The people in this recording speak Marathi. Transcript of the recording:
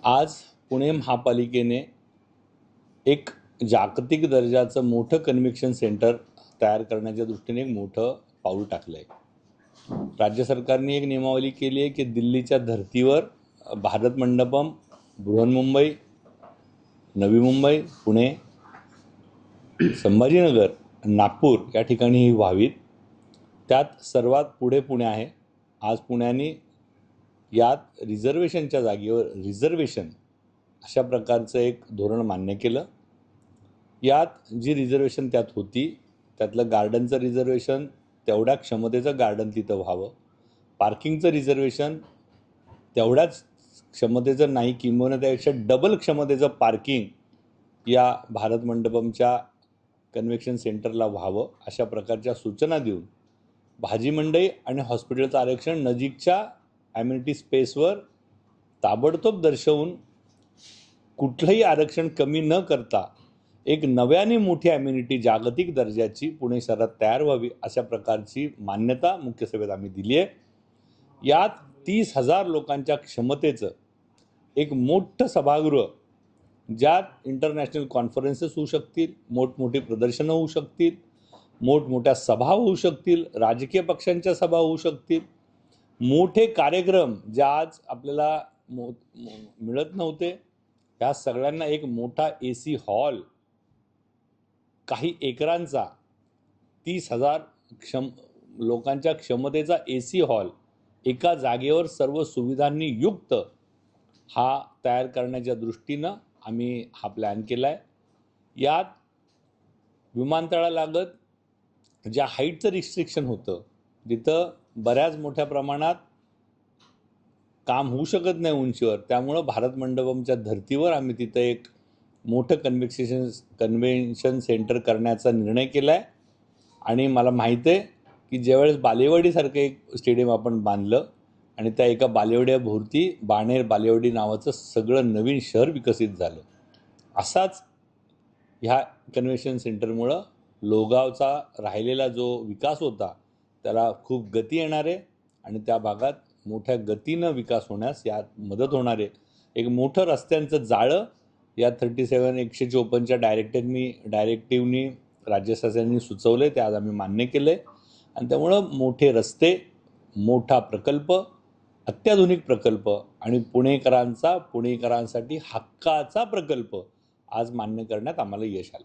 आज पुणे महापालिकेने एक जागतिक दर्जाचं मोठं कन्व्हेन्शन सेंटर तयार करण्याच्या दृष्टीने एक मोठं पाऊल टाकलं आहे। राज्य सरकारने एक नियमावली केली आहे की दिल्लीच्या धर्तीवर भारत मंडपम, बृहन्मुंबई, नवी मुंबई, पुणे, संभाजीनगर, नागपूर या ठिकाणी ही व्हावीत। त्यात सर्वात पुढे पुणे आहे। आज पुण्याने यात रिझर्वेशनच्या जागेवर रिझर्वेशन अशा प्रकारचं एक धोरण मान्य केलं। यात जी रिझर्वेशन त्यात होती त्यातलं गार्डनचं रिझर्वेशन, तेवढ्या क्षमतेचं गार्डन तिथं व्हावं, पार्किंगचं रिझर्वेशन तेवढ्याच क्षमतेचं नाही किंवा त्यापेक्षा डबल क्षमतेचं पार्किंग या भारत मंडपमच्या कन्व्हेन्शन सेंटरला व्हावं अशा प्रकारच्या सूचना देऊन भाजी मंडई आणि हॉस्पिटलचं आरक्षण नजीकच्या ॲम्युनिटी स्पेसवर ताबडतोब दर्शवून कुठलंही आरक्षण कमी न करता एक नव्याने मोठी ॲम्युनिटी जागतिक दर्जाची पुणे शहरात तयार व्हावी अशा प्रकारची मान्यता मुख्य सभेत आम्ही दिली आहे। यात 30,000 लोकांच्या क्षमतेचं एक मोठं सभागृह, ज्यात इंटरनॅशनल कॉन्फरन्सेस होऊ शकतील, मोठमोठी प्रदर्शनं होऊ शकतील, मोठमोठ्या सभा होऊ शकतील, राजकीय पक्षांच्या सभा होऊ शकतील, मोठे कार्यक्रम ज्या आज आपल्याला मिळत नव्हते ह्या सगळ्यांना एक मोठा AC हॉल, काही एकरांचा 30,000 लोकांच्या क्षमतेचा AC हॉल एका जागेवर सर्व सुविधांनी युक्त हा तयार करण्याच्या दृष्टीनं आम्ही हा प्लॅन केला आहे। यात विमानतळालगत ज्या हाईटचं रिस्ट्रिक्शन होतं, तिथं बऱ्याच मोठ्या प्रमाणात काम होऊ शकत नाही उंचीवर, त्यामुळं भारत मंडपमच्या धर्तीवर आम्ही तिथं एक मोठं कन्व्हेन्शन सेंटर करण्याचा निर्णय केला आहे। आणि मला माहीत आहे की ज्यावेळेस बालेवाडीसारखं एक स्टेडियम आपण बांधलं आणि त्या एका बालेवाड्याभोवती बाणेर बालेवाडी नावाचं सगळं नवीन शहर विकसित झालं, असाच ह्या कन्व्हेन्शन सेंटरमुळं लोहगावचा राहिलेला जो विकास होता त्याला खूप गती येणार आहे आणि त्या भागात मोठ्या गतीनं विकास होण्यास यात मदत होणार आहे। एक मोठं रस्त्यांचं जाळं या 37/154च्या डायरेक्टिव्हनी राज्य शासनाने सुचवलं आहे, ते आज आम्ही मान्य केलं आहे। आणि त्यामुळं मोठे रस्ते, मोठा प्रकल्प, अत्याधुनिक प्रकल्प आणि पुणेकरांसाठी हक्काचा प्रकल्प आज मान्य करण्यात आम्हाला यश आलं।